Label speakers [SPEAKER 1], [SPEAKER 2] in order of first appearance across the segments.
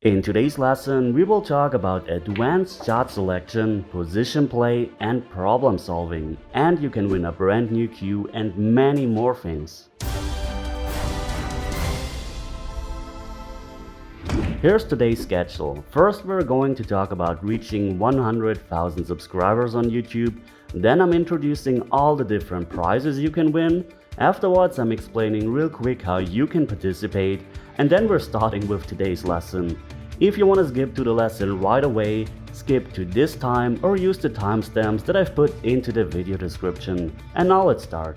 [SPEAKER 1] In today's lesson, we will talk about advanced shot selection, position play, and problem solving. And you can win a brand new cue and many more things. Here's today's schedule. First, we're going to talk about reaching 100,000 subscribers on YouTube. Then I'm introducing all the different prizes you can win. Afterwards, I'm explaining real quick how you can participate. And then we're starting with today's lesson. If you want to skip to the lesson right away, skip to this time or use the timestamps that I've put into the video description. And now let's start.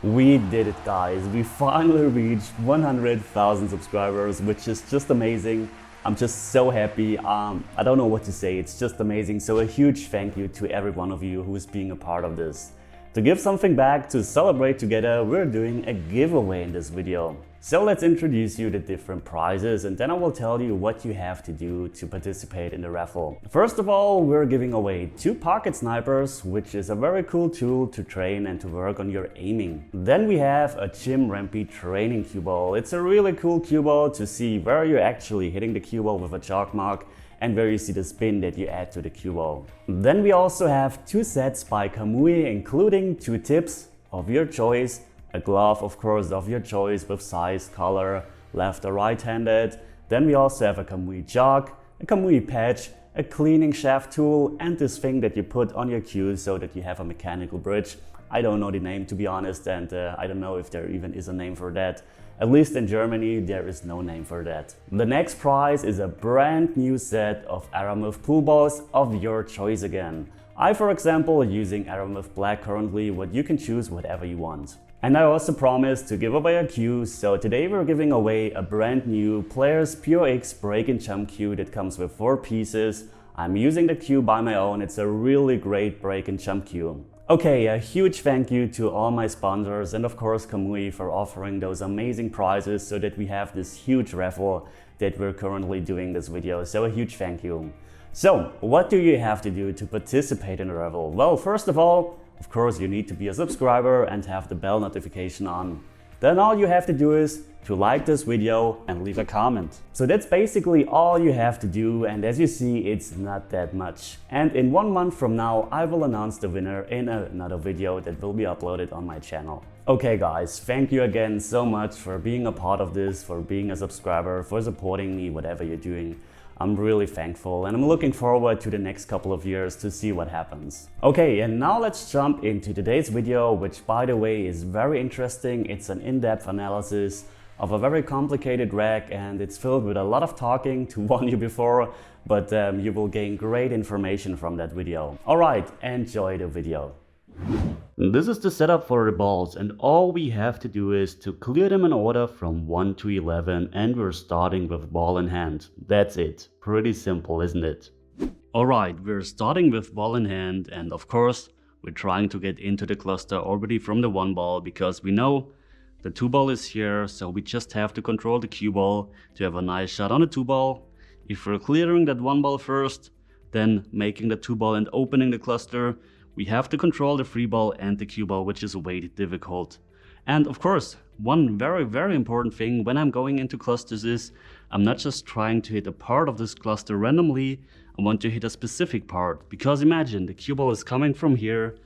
[SPEAKER 1] We did it, guys. We finally reached 100,000 subscribers, which is just amazing. I'm just so happy. I don't know what to say. It's just amazing. So a huge thank you to every one of you who is being a part of this. To give something back, to celebrate together, we're doing a giveaway in this video. So let's introduce you to different prizes and then I will tell you what you have to do to participate in the raffle. First of all, we're giving away 2 pocket snipers, which is a very cool tool to train and to work on your aiming. Then we have a Jim Rampy training cue ball. It's a really cool cue ball to see where you're actually hitting the cue ball with a chalk mark and where you see the spin that you add to the cue ball. Then we also have 2 sets by Kamui, including 2 tips of your choice, a glove of course of your choice with size, color, left or right-handed. Then we also have a Kamui jog, a Kamui patch, a cleaning shaft tool, and this thing that you put on your cue so that you have a mechanical bridge. I don't know the name, to be honest, and I don't know if there even is a name for that. At least in Germany, there is no name for that. The next prize is a brand new set of Aramouth pool balls of your choice again. I, for example, using Aramouth Black currently, but you can choose whatever you want. And I also promised to give away a cue, so today we're giving away a brand new Players POX break and jump cue that comes with 4 pieces. I'm using the cue by my own. It's a really great break and jump cue. Okay, a huge thank you to all my sponsors and of course Kamui for offering those amazing prizes so that we have this huge raffle that we're currently doing this video. So a huge thank you. So what do you have to do to participate in the raffle? Well, first of all, of course you need to be a subscriber and have the bell notification on. Then all you have to do is to like this video and leave a comment. So that's basically all you have to do, and as you see, it's not that much. And in 1 month from now, I will announce the winner in another video that will be uploaded on my channel. Okay guys, thank you again so much for being a part of this, for being a subscriber, for supporting me, whatever you're doing. I'm really thankful and I'm looking forward to the next couple of years to see what happens. Okay, and now let's jump into today's video, which by the way is very interesting. It's an in-depth analysis of a very complicated rack and it's filled with a lot of talking to warn you before, but you will gain great information from that video. Alright, enjoy the video. This is the setup for the balls and all we have to do is to clear them in order from 1 to 11 and we're starting with ball in hand. That's it. Pretty simple, isn't it? Alright, we're starting with ball in hand and of course we're trying to get into the cluster already from the 1 ball because we know the 2 ball is here, so we just have to control the cue ball to have a nice shot on the 2 ball. If we're clearing that 1 ball first, then making the 2 ball and opening the cluster, we have to control the 3 ball and the cue ball, which is way difficult. And of course, one very important thing when I'm going into clusters is I'm not just trying to hit a part of this cluster randomly, I want to hit a specific part. Because imagine the cue ball is coming from here.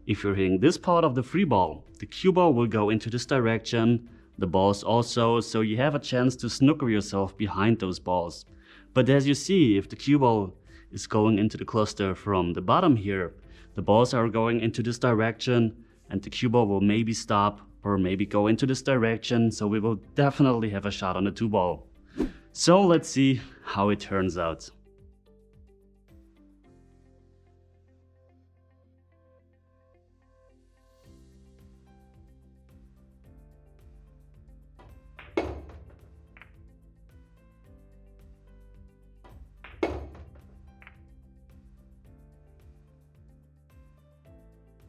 [SPEAKER 1] If you're hitting this part of the 3 ball, the cue ball will go into this direction, the balls also, so you have a chance to snooker yourself behind those balls. But as you see, if the cue ball is going into the cluster from the bottom here, the balls are going into this direction and the cue ball will maybe stop or maybe go into this direction, so we will definitely have a shot on the 2 ball. So let's see how it turns out.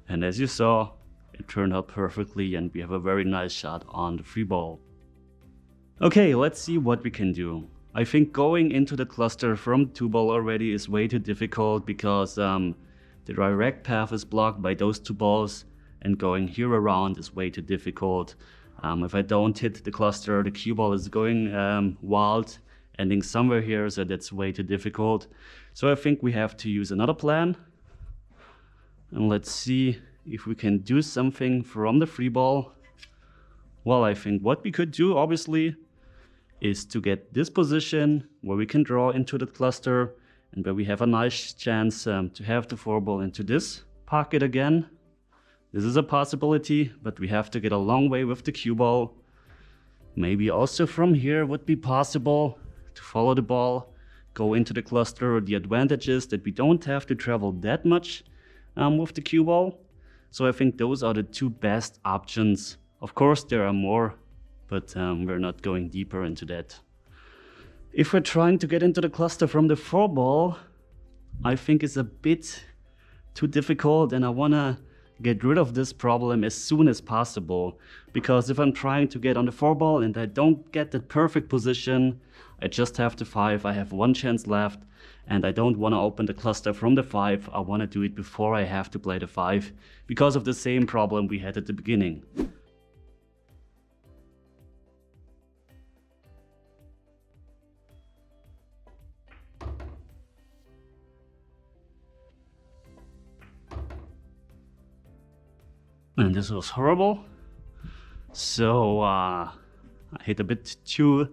[SPEAKER 1] And as you saw, it turned out perfectly and we have a very nice shot on the 3 ball. Okay, let's see what we can do. I think going into the cluster from 2 ball already is way too difficult because the direct path is blocked by those 2 balls and going here around is way too difficult. If I don't hit the cluster, the cue ball is going wild ending somewhere here, so that's way too difficult. So I think we have to use another plan. And let's see if we can do something from the free ball. Well, I think what we could do, obviously, is to get this position where we can draw into the cluster and where we have a nice chance to have the 4-ball into this pocket again. This is a possibility, but we have to get a long way with the cue ball. Maybe also from here would be possible to follow the ball, go into the cluster. The advantage is that we don't have to travel that much with the cue ball. So I think those are the two best options. Of course, there are more, but we're not going deeper into that. If we're trying to get into the cluster from the 4-ball, I think it's a bit too difficult, and I want to get rid of this problem as soon as possible. Because if I'm trying to get on the 4-ball and I don't get the perfect position, I just have the 5, I have one chance left, and I don't want to open the cluster from the 5. I want to do it before I have to play the 5, because of the same problem we had at the beginning. And this was horrible. So I hit a bit too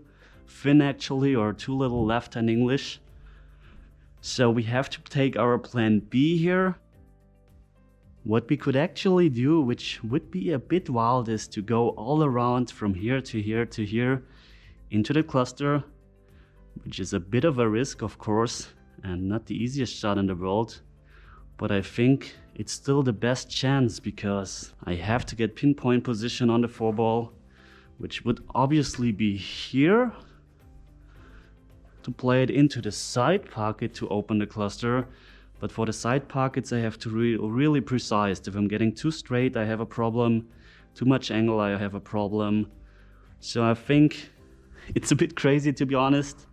[SPEAKER 1] thin actually, or too little left in English. So we have to take our plan B here. What we could actually do, which would be a bit wild, is to go all around from here to here to here into the cluster, which is a bit of a risk, of course, and not the easiest shot in the world. But I think it's still the best chance, because I have to get pinpoint position on the 4-ball, which would obviously be here, to play it into the side pocket to open the cluster. But for the side pockets I have to really precise. If I'm getting too straight, I have a problem. Too much angle, I have a problem. So I think it's a bit crazy, to be honest,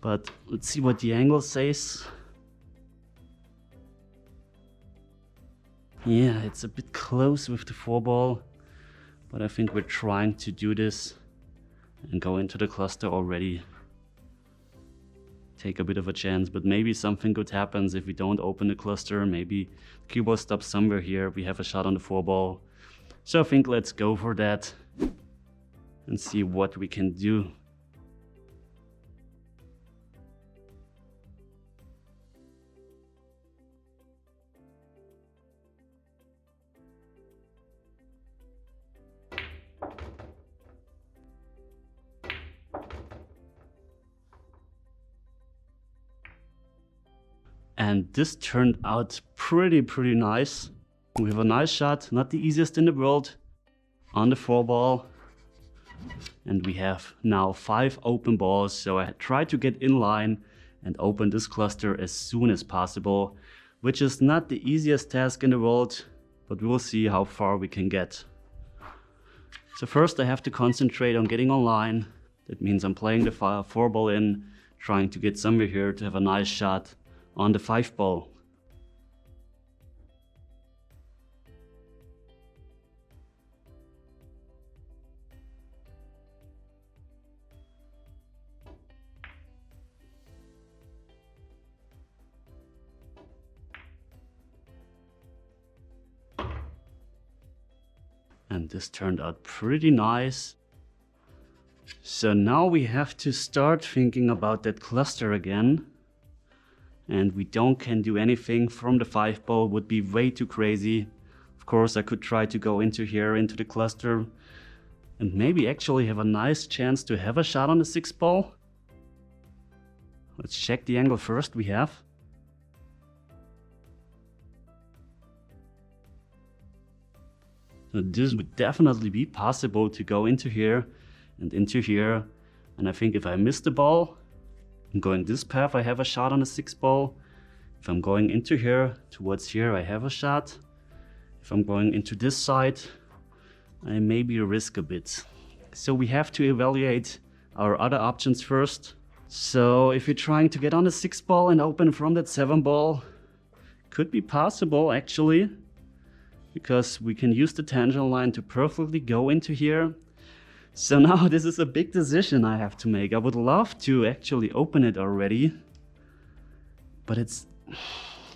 [SPEAKER 1] but let's see what the angle says. Yeah, it's a bit close with the 4-ball, but I think we're trying to do this and go into the cluster already. Take a bit of a chance, but maybe something good happens if we don't open the cluster. Maybe the cue ball stops somewhere here, we have a shot on the 4-ball. So I think let's go for that and see what we can do. And this turned out pretty nice. We have a nice shot, not the easiest in the world, on the 4-ball. And we have now 5 open balls, so I try to get in line and open this cluster as soon as possible, which is not the easiest task in the world, but we will see how far we can get. So first I have to concentrate on getting online. That means I'm playing the 4-ball in, trying to get somewhere here to have a nice shot on the 5-ball. And this turned out pretty nice. So now we have to start thinking about that cluster again. And we can do anything from the 5-ball, would be way too crazy. Of course, I could try to go into here, into the cluster, and maybe actually have a nice chance to have a shot on the 6-ball. Let's check the angle first we have. So this would definitely be possible to go into here and into here. And I think if I miss the ball, I'm going this path, I have a shot on a 6-ball. If I'm going into here, towards here, I have a shot. If I'm going into this side, I maybe risk a bit. So we have to evaluate our other options first. So if you're trying to get on a 6-ball and open from that 7-ball, could be possible actually, because we can use the tangent line to perfectly go into here. So now this is a big decision I have to make. I would love to actually open it already, but it's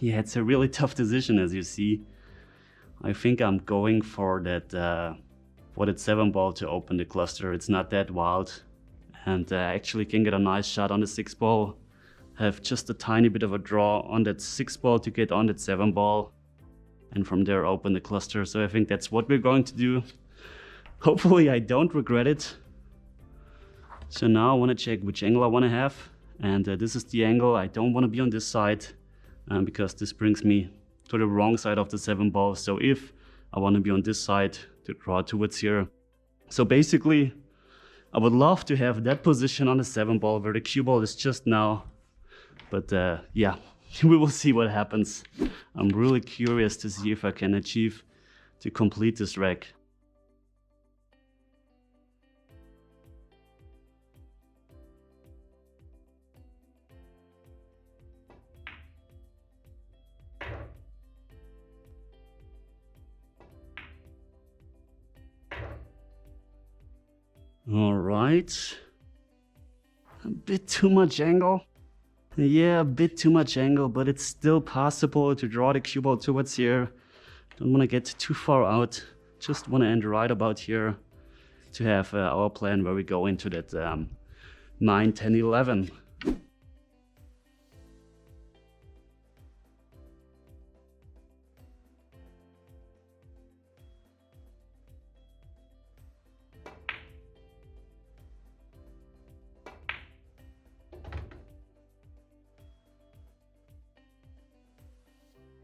[SPEAKER 1] a really tough decision, as you see. I think I'm going for that 7 ball to open the cluster. It's not that wild, and I actually can get a nice shot on the 6 ball. Have just a tiny bit of a draw on that 6 ball to get on that 7 ball, and from there open the cluster. So I think that's what we're going to do. Hopefully I don't regret it. So now I want to check which angle I want to have, and this is the angle. I don't want to be on this side because this brings me to the wrong side of the 7 ball. So if I want to be on this side to draw towards here. So basically I would love to have that position on the 7 ball where the cue ball is just now. But yeah, we will see what happens. I'm really curious to see if I can achieve to complete this rack. All right, a bit too much angle. Yeah, a bit too much angle, but it's still possible to draw the cue ball towards here. Don't want to get too far out. Just want to end right about here to have our plan where we go into that 9, 10, 11.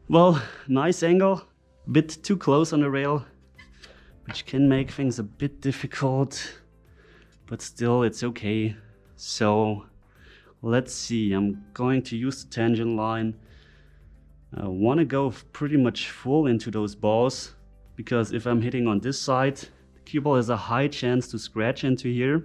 [SPEAKER 1] Well, nice angle, bit too close on the rail, which can make things a bit difficult, but still it's okay. So let's see, I'm going to use the tangent line. I want to go pretty much full into those balls, because if I'm hitting on this side, the cue ball has a high chance to scratch into here.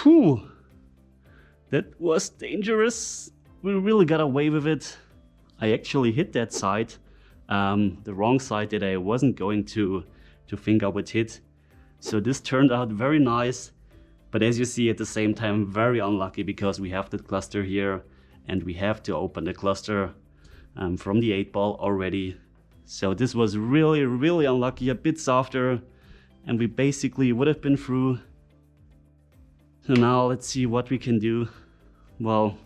[SPEAKER 1] Phew, that was dangerous. We really got away with it. I actually hit that side, the wrong side that I wasn't going to think I would hit. So this turned out very nice, but as you see at the same time, very unlucky because we have the cluster here and we have to open the cluster from the 8 ball already. So this was really, really unlucky, a bit softer, and we basically would have been through. So now let's see what we can do. Well,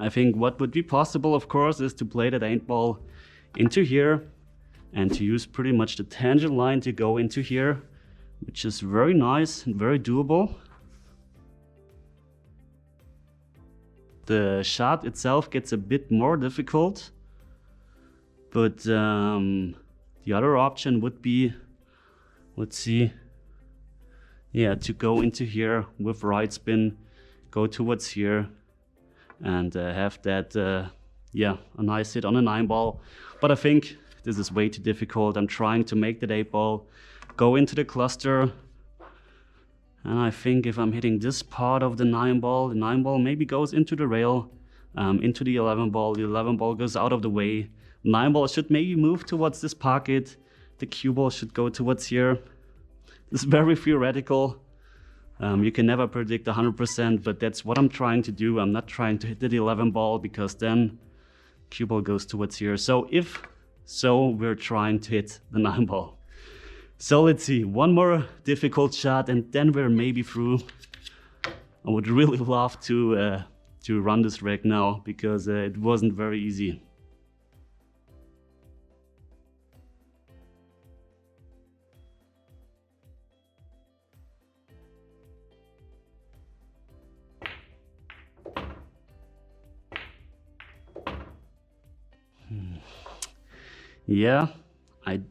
[SPEAKER 1] I think what would be possible, of course, is to play that 8 ball into here and to use pretty much the tangent line to go into here, which is very nice and very doable. The shot itself gets a bit more difficult, but the other option would be, let's see, yeah, to go into here with right spin, go towards here, and have that, yeah, a nice hit on a 9 ball. But I think this is way too difficult. I'm trying to make that 8 ball go into the cluster. And I think if I'm hitting this part of the 9 ball, the 9 ball maybe goes into the rail, into the 11 ball. The 11 ball goes out of the way. 9 ball should maybe move towards this pocket. The cue ball should go towards here. It's very theoretical. You can never predict 100%, but that's what I'm trying to do. I'm not trying to hit the 11 ball because then cue ball goes towards here. So if so, we're trying to hit the 9 ball. So let's see, one more difficult shot and then we're maybe through. I would really love to run this rack now because it wasn't very easy. Yeah, I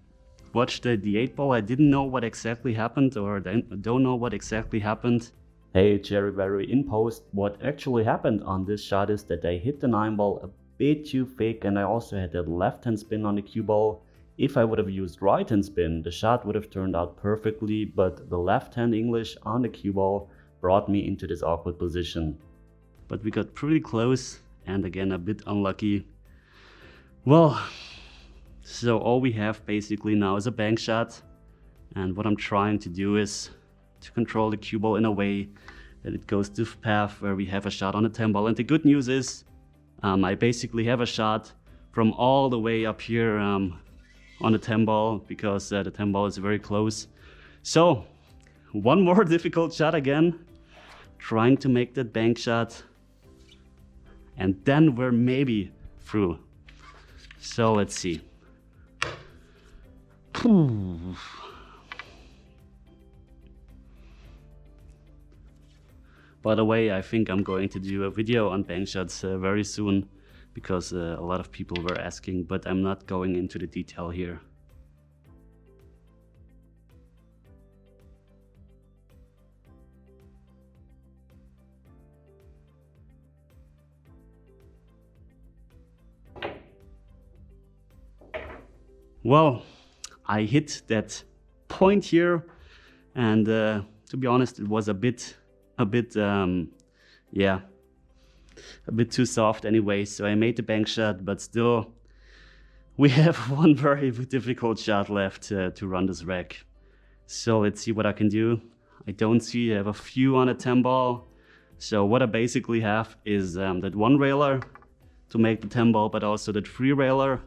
[SPEAKER 1] watched the 8 ball. I didn't know what exactly happened, or I don't know what exactly happened. Hey, Cherryberry, in post, what actually happened on this shot is that I hit the 9 ball a bit too thick, and I also had that left hand spin on the cue ball If I would have used right hand spin, the shot would have turned out perfectly, but the left hand English on the cue ball brought me into this awkward position. But we got pretty close and again a bit unlucky. Well, so all we have basically now is a bank shot, and what I'm trying to do is to control the cue ball in a way that it goes to the path where we have a shot on the 10 ball. And the good news is I basically have a shot from all the way up here on the 10 ball, because the 10 ball is very close. So one more difficult shot again, trying to make that bank shot, and then we're maybe through. So let's see. By the way, I think I'm going to do a video on bank shots very soon, because a lot of people were asking, but I'm not going into the detail here. Well, I hit that point here, and to be honest, it was a bit too soft anyway, so I made the bank shot, but still we have one very difficult shot left to run this rack. So let's see what I can do. I don't see I have a few on a 10 ball, so what I basically have is that one railer to make the 10 ball, but also that free railer,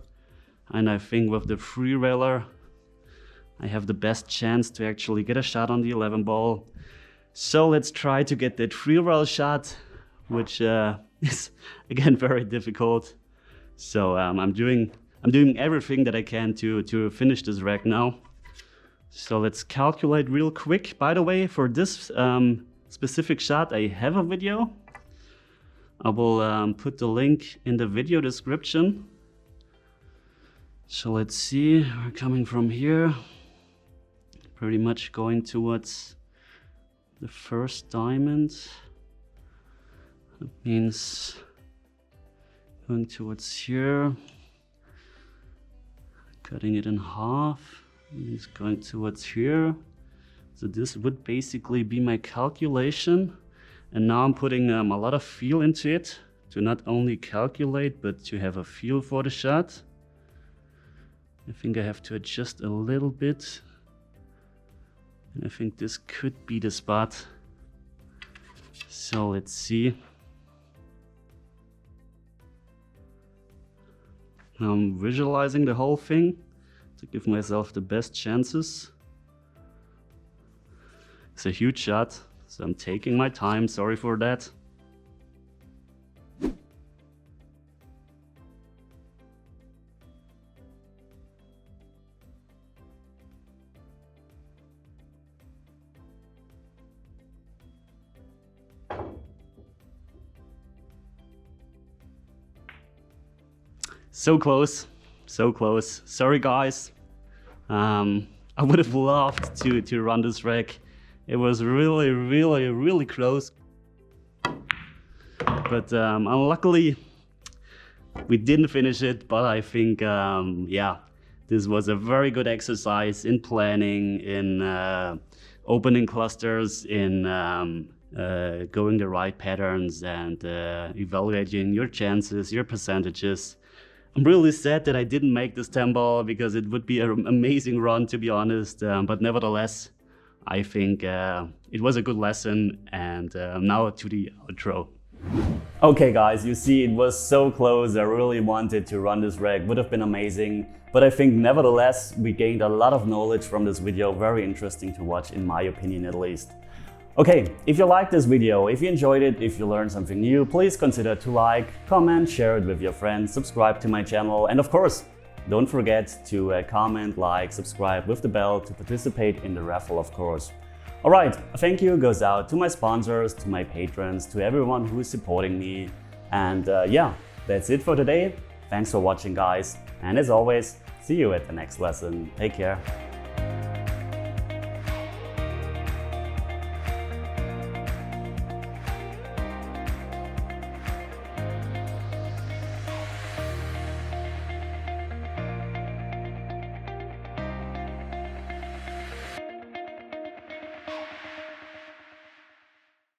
[SPEAKER 1] and I think with the free railer I have the best chance to actually get a shot on the 11 ball. So let's try to get that free rail shot, which is again very difficult. So I'm doing everything that I can to finish this rack now. So let's calculate real quick. By the way, for this specific shot, I have a video. I will put the link in the video description. So let's see, we're coming from here, pretty much going towards the first diamond. That means going towards here, cutting it in half, means going towards here. So this would basically be my calculation. And now I'm putting a lot of feel into it, to not only calculate, but to have a feel for the shot. I think I have to adjust a little bit. And I think this could be the spot. So let's see. Now I'm visualizing the whole thing to give myself the best chances. It's a huge shot, so I'm taking my time, sorry for that. So close, so close. Sorry guys. I would have loved to run this rack. It was really close. But unluckily, we didn't finish it. But I think, yeah, this was a very good exercise in planning, in opening clusters, in going the right patterns, and evaluating your chances, your percentages. I'm really sad that I didn't make this 10 ball, because it would be an amazing run, to be honest. But nevertheless, I think it was a good lesson. And now to the outro. Okay guys, you see, it was so close. I really wanted to run this rack, would have been amazing. But I think nevertheless, we gained a lot of knowledge from this video. Very interesting to watch, in my opinion at least. Okay, if you liked this video, if you enjoyed it, if you learned something new, please consider to like, comment, share it with your friends, subscribe to my channel, and of course, don't forget to comment, like, subscribe with the bell to participate in the raffle, of course. Alright, a thank you goes out to my sponsors, to my patrons, to everyone who is supporting me. And yeah, that's it for today. Thanks for watching guys, and as always, see you at the next lesson. Take care.